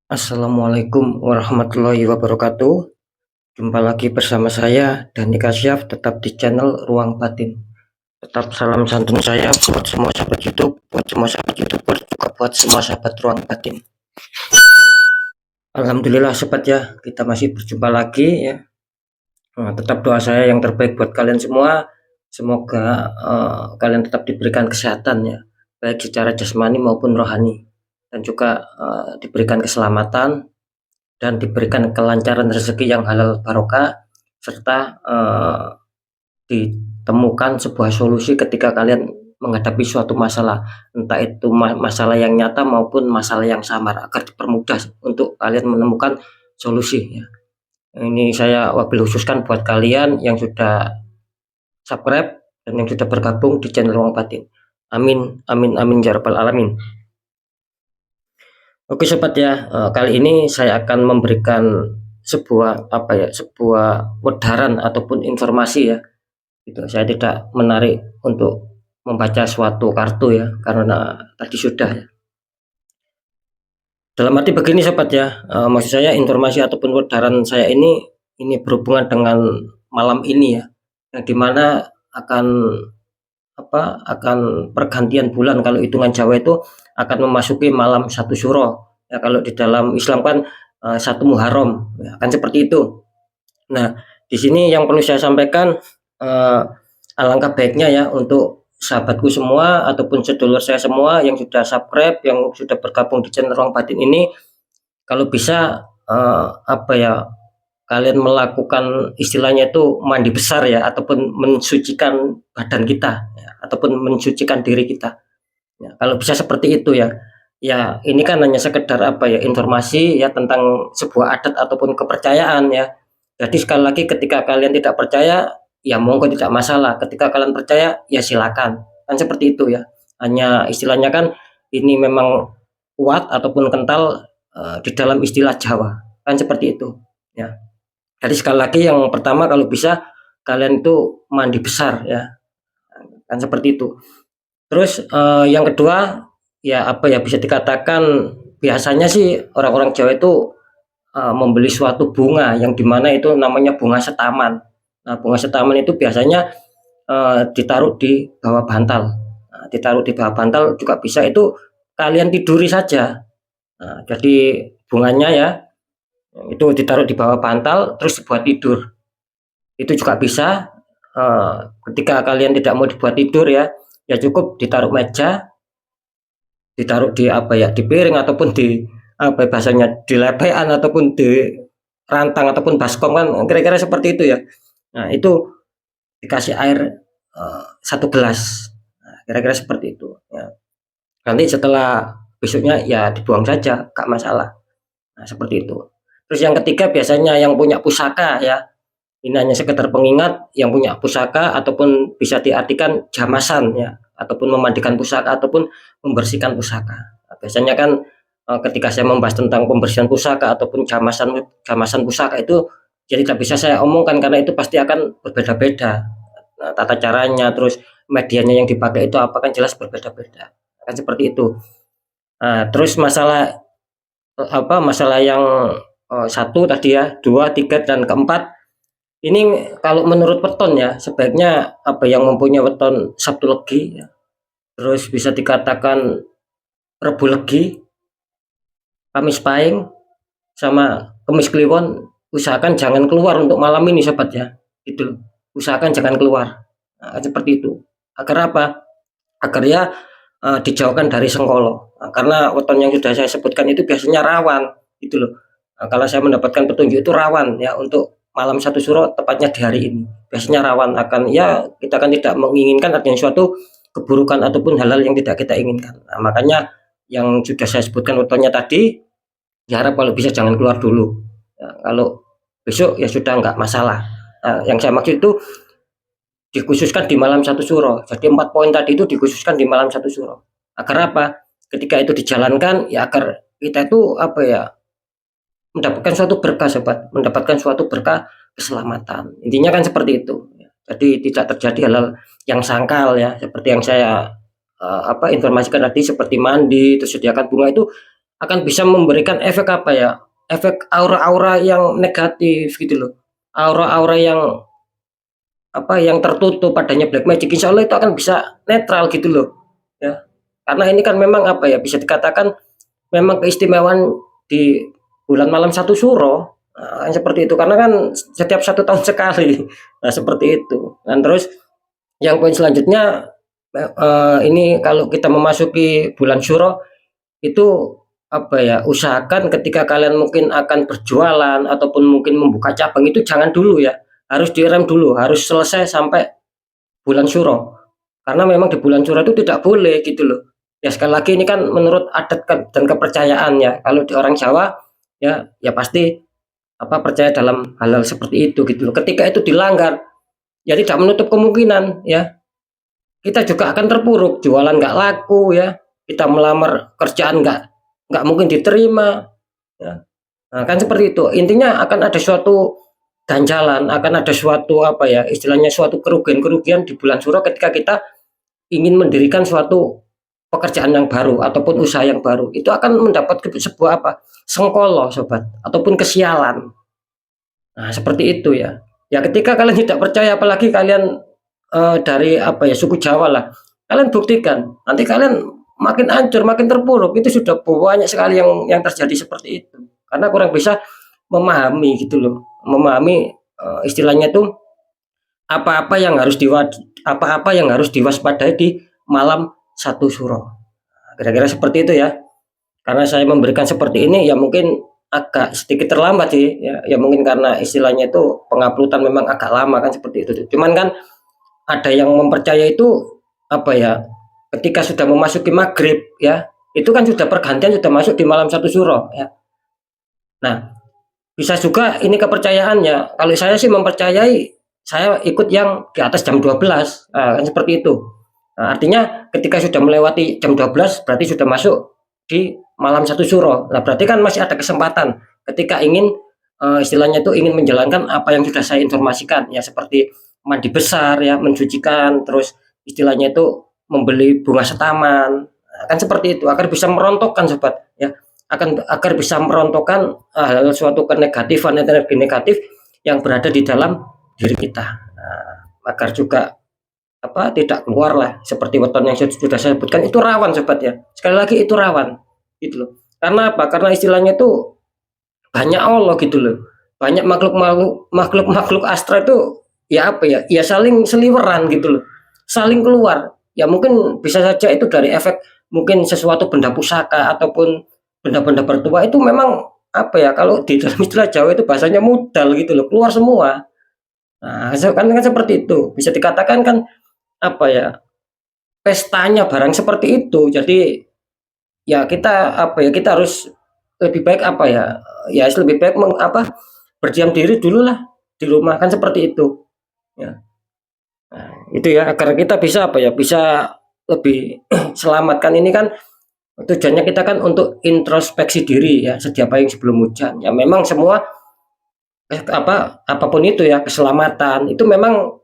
Assalamualaikum warahmatullahi wabarakatuh. Jumpa lagi bersama saya Dani Kasyaf, tetap di channel Ruang Batin. Tetap salam santun saya buat semua sahabat YouTube, buat semua sahabat YouTuber, juga buat semua sahabat Ruang Batin. Alhamdulillah sobat ya, kita masih berjumpa lagi ya. Tetap doa saya yang terbaik buat kalian semua. Semoga kalian tetap diberikan kesehatan ya, baik secara jasmani maupun rohani, dan juga diberikan keselamatan dan diberikan kelancaran rezeki yang halal barokah, serta ditemukan sebuah solusi ketika kalian menghadapi suatu masalah, entah itu masalah yang nyata maupun masalah yang samar, agar dipermudah untuk kalian menemukan solusi ya. Ini saya wabil khususkan buat kalian yang sudah subscribe dan yang sudah bergabung di channel Ruang Batin. Amin amin amin ya rabbal alamin. Oke sobat ya, kali ini saya akan memberikan sebuah wedaran ataupun informasi ya. Itu saya tidak menarik untuk membaca suatu kartu ya, karena tadi sudah ya. Dalam arti begini sobat ya, maksud saya informasi ataupun wedaran saya ini berhubungan dengan malam ini ya, yang dimana akan pergantian bulan. Kalau hitungan Jawa itu akan memasuki malam satu Syuro ya, kalau di dalam Islam kan satu Muharram ya, kan seperti itu. Nah, di sini yang perlu saya sampaikan, alangkah baiknya ya untuk sahabatku semua ataupun sedulur saya semua yang sudah subscribe, yang sudah bergabung di channel Ruang Batin ini, kalau bisa kalian melakukan istilahnya itu mandi besar ya, ataupun mensucikan badan kita ya, ataupun mensucikan diri kita ya, kalau bisa seperti itu ya. Ya ini kan hanya sekedar informasi ya tentang sebuah adat ataupun kepercayaan ya. Jadi sekali lagi, ketika kalian tidak percaya ya monggo, tidak masalah. Ketika kalian percaya ya silakan, kan seperti itu ya. Hanya istilahnya kan ini memang kuat ataupun kental di dalam istilah Jawa, kan seperti itu ya. Jadi sekali lagi, yang pertama kalau bisa kalian itu mandi besar ya, kan seperti itu. Terus yang kedua ya bisa dikatakan, biasanya sih orang-orang Jawa itu membeli suatu bunga yang dimana itu namanya bunga setaman. Nah, bunga setaman itu biasanya ditaruh di bawah bantal. Nah, ditaruh di bawah bantal juga bisa, itu kalian tiduri saja. Nah, jadi bunganya ya itu ditaruh di bawah bantal terus dibuat tidur, itu juga bisa. Ketika kalian tidak mau dibuat tidur ya, ya cukup ditaruh meja, ditaruh di di piring ataupun di bahasanya di lepean ataupun di rantang ataupun baskom, kan kira-kira seperti itu ya. Nah, itu dikasih air satu gelas. Nah, kira-kira seperti itu ya. Nanti setelah besoknya ya dibuang saja, gak masalah. Nah, seperti itu. Terus yang ketiga, biasanya yang punya pusaka ya, ini hanya sekedar pengingat, yang punya pusaka ataupun bisa diartikan jamasan ya, ataupun memandikan pusaka ataupun membersihkan pusaka. Nah, biasanya kan ketika saya membahas tentang pembersihan pusaka ataupun jamasan pusaka itu, jadi tidak bisa saya omongkan karena itu pasti akan berbeda-beda. Nah, tata caranya, terus medianya yang dipakai itu apa, kan jelas berbeda-beda. Kan seperti itu. Nah, terus masalah yang satu tadi ya, dua, tiga, dan keempat. Ini kalau menurut weton ya, sebaiknya yang mempunyai weton Sabtu Legi ya, terus bisa dikatakan Rebu Legi, Kamis Pahing, sama Kemis Kliwon, usahakan jangan keluar untuk malam ini sobat ya. Itu usahakan jangan keluar. Nah, seperti itu. Agar apa? Agar ya dijauhkan dari Sengkolo. Nah, karena weton yang sudah saya sebutkan itu biasanya rawan gitu loh. Nah, kalau saya mendapatkan petunjuk itu rawan ya untuk malam satu Suro, tepatnya di hari ini. Biasanya rawan akan ya, kita kan tidak menginginkan adanya suatu keburukan ataupun hal-hal yang tidak kita inginkan. Nah, makanya yang sudah saya sebutkan wetonnya tadi, diharap kalau bisa jangan keluar dulu. Nah, kalau besok ya sudah nggak masalah. Nah, yang saya maksud itu dikhususkan di malam satu Suro. Jadi 4 poin tadi itu dikhususkan di malam satu Suro. Agar apa? Ketika itu dijalankan ya, agar kita itu mendapatkan suatu berkah sobat, mendapatkan suatu berkah keselamatan. Intinya kan seperti itu. Jadi tidak terjadi hal-hal yang sangkal ya, seperti yang saya informasikan tadi, seperti mandi, terus sediakan bunga, itu akan bisa memberikan efek apa ya, efek aura-aura yang negatif gitu loh. Aura-aura yang apa, yang tertutup padanya black magic, insya Allah itu akan bisa netral gitu loh, ya. Karena ini kan memang apa ya, bisa dikatakan memang keistimewaan di bulan malam satu suro, seperti itu. Karena kan setiap 1 tahun sekali, nah seperti itu. Dan terus yang poin selanjutnya, ini kalau kita memasuki bulan Syuro itu apa ya, usahakan ketika kalian mungkin akan berjualan ataupun mungkin membuka cabang itu jangan dulu ya, harus direm dulu, harus selesai sampai bulan Syuro. Karena memang di bulan Syuro itu tidak boleh gitu loh. Ya sekali lagi ini kan menurut adat dan kepercayaan ya. Kalau di orang Jawa ya ya pasti apa, percaya dalam hal-hal seperti itu gitu loh. Ketika itu dilanggar, ya tidak menutup kemungkinan ya kita juga akan terpuruk, jualan nggak laku ya, kita melamar kerjaan nggak mungkin diterima ya. Nah, kan seperti itu. Intinya akan ada suatu ganjalan, akan ada suatu apa ya, istilahnya suatu kerugian-kerugian di bulan Suro ketika kita ingin mendirikan suatu pekerjaan yang baru ataupun usaha yang baru. Itu akan mendapat sebuah apa? Sengkolo, sobat, ataupun kesialan. Nah, seperti itu ya. Ya ketika kalian tidak percaya, apalagi kalian dari apa ya, suku Jawa lah. Kalian buktikan, nanti kalian makin hancur, makin terpuruk. Itu sudah banyak sekali yang terjadi seperti itu. Karena kurang bisa memahami gitu loh. Memahami istilahnya tuh apa-apa yang harus apa-apa yang harus diwaspadai di malam satu suro. Kira-kira seperti itu ya. Karena saya memberikan seperti ini ya mungkin agak sedikit terlambat sih ya, ya mungkin karena istilahnya itu penguploadan memang agak lama kan seperti itu. Cuman kan ada yang mempercaya itu apa ya, ketika sudah memasuki maghrib ya, itu kan sudah pergantian, sudah masuk di malam satu suro ya. Nah, bisa juga ini kepercayaannya. Kalau saya sih mempercayai, saya ikut yang di atas jam 12, kan seperti itu. Nah, artinya ketika sudah melewati jam 12 berarti sudah masuk di malam satu suro. Nah, berarti kan masih ada kesempatan ketika ingin istilahnya itu ingin menjalankan apa yang sudah saya informasikan ya, seperti mandi besar ya, mensucikan, terus istilahnya itu membeli bunga setaman. Nah, kan seperti itu agar bisa merontokkan sobat ya, agar bisa merontokkan hal suatu kenegatifan, energi negatif yang berada di dalam diri kita. Nah, agar juga apa, tidak keluar lah seperti weton yang sudah saya sebutkan, itu rawan sobat ya. Sekali lagi itu rawan gitu loh. Karena apa? Karena istilahnya itu banyak Allah gitu loh. Banyak makhluk astra itu ya apa ya? Ya saling seliweran gitu loh. Saling keluar. Ya mungkin bisa saja itu dari efek mungkin sesuatu benda pusaka ataupun benda-benda bertuah itu memang apa ya, kalau di dalam istilah Jawa itu bahasanya mudal gitu loh, keluar semua. Nah, kan seperti itu. Bisa dikatakan kan apa ya, pestanya barang seperti itu. Jadi ya kita apa ya, kita harus lebih baik apa ya, ya lebih baik berdiam diri dulu lah di rumah kan seperti itu ya. Nah, itu ya agar kita bisa apa ya, bisa lebih selamatkan. Ini kan tujuannya kita kan untuk introspeksi diri ya, sedia payung sebelum hujan ya. Memang semua apapun itu ya, keselamatan itu memang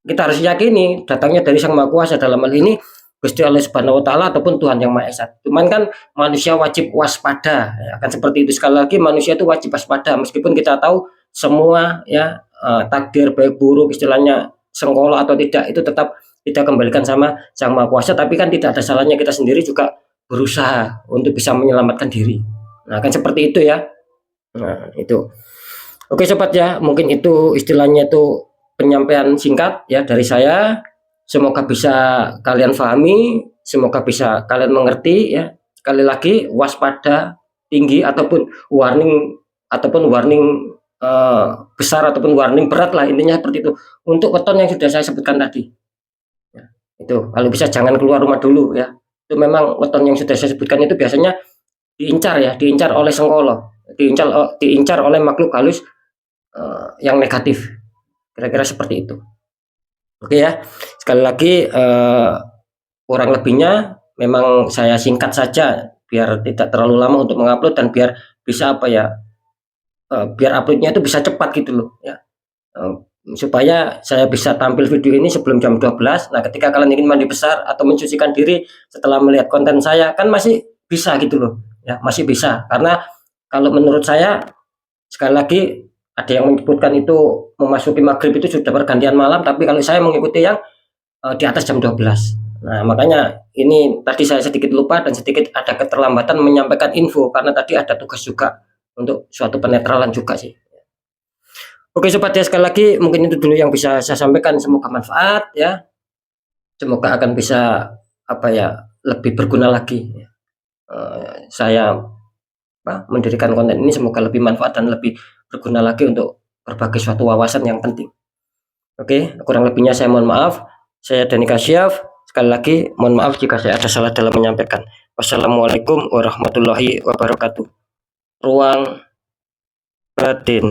kita harus yakini datangnya dari Sang Maha Kuasa, dalam hal ini Gusti Allah Subhanahu wa taala ataupun Tuhan yang Maha Esa. Cuman kan manusia wajib waspada ya, kan seperti itu. Sekali lagi manusia itu wajib waspada meskipun kita tahu semua ya, takdir baik buruk istilahnya sengkolo atau tidak itu tetap kita kembalikan sama Sang Maha Kuasa, tapi kan tidak ada salahnya kita sendiri juga berusaha untuk bisa menyelamatkan diri. Nah, kan seperti itu ya. Nah, itu. Oke sobat ya, mungkin itu istilahnya itu penyampaian singkat ya dari saya. Semoga bisa kalian pahami, semoga bisa kalian mengerti ya. Sekali lagi waspada tinggi ataupun warning besar ataupun warning berat lah, intinya seperti itu untuk weton yang sudah saya sebutkan tadi. Ya, itu kalau bisa jangan keluar rumah dulu ya. Itu memang weton yang sudah saya sebutkan itu biasanya diincar ya, diincar oleh sengkolo, diincar oleh makhluk halus yang negatif. Kira-kira seperti itu. Oke ya, sekali lagi kurang lebihnya memang saya singkat saja biar tidak terlalu lama untuk mengupload dan biar bisa apa ya, biar uploadnya itu bisa cepat gitu loh ya, supaya saya bisa tampil video ini sebelum jam 12. Nah ketika kalian ingin mandi besar atau mencucikan diri setelah melihat konten saya kan masih bisa gitu loh ya masih bisa. Karena kalau menurut saya sekali lagi ada yang menyebutkan itu memasuki maghrib itu sudah pergantian malam, tapi kalau saya mengikuti yang di atas jam 12. Nah, makanya ini tadi saya sedikit lupa dan sedikit ada keterlambatan menyampaikan info karena tadi ada tugas juga untuk suatu penetralan juga sih. Oke sobat ya, sekali lagi mungkin itu dulu yang bisa saya sampaikan, semoga manfaat ya. Semoga akan bisa apa ya, lebih berguna lagi. Saya mendirikan konten ini semoga lebih manfaat dan lebih berguna lagi untuk berbagai suatu wawasan yang penting. Oke, kurang lebihnya saya mohon maaf. Saya Dani Kasyaf. Sekali lagi mohon maaf jika saya ada salah dalam menyampaikan. Wassalamualaikum warahmatullahi wabarakatuh. Ruang batin.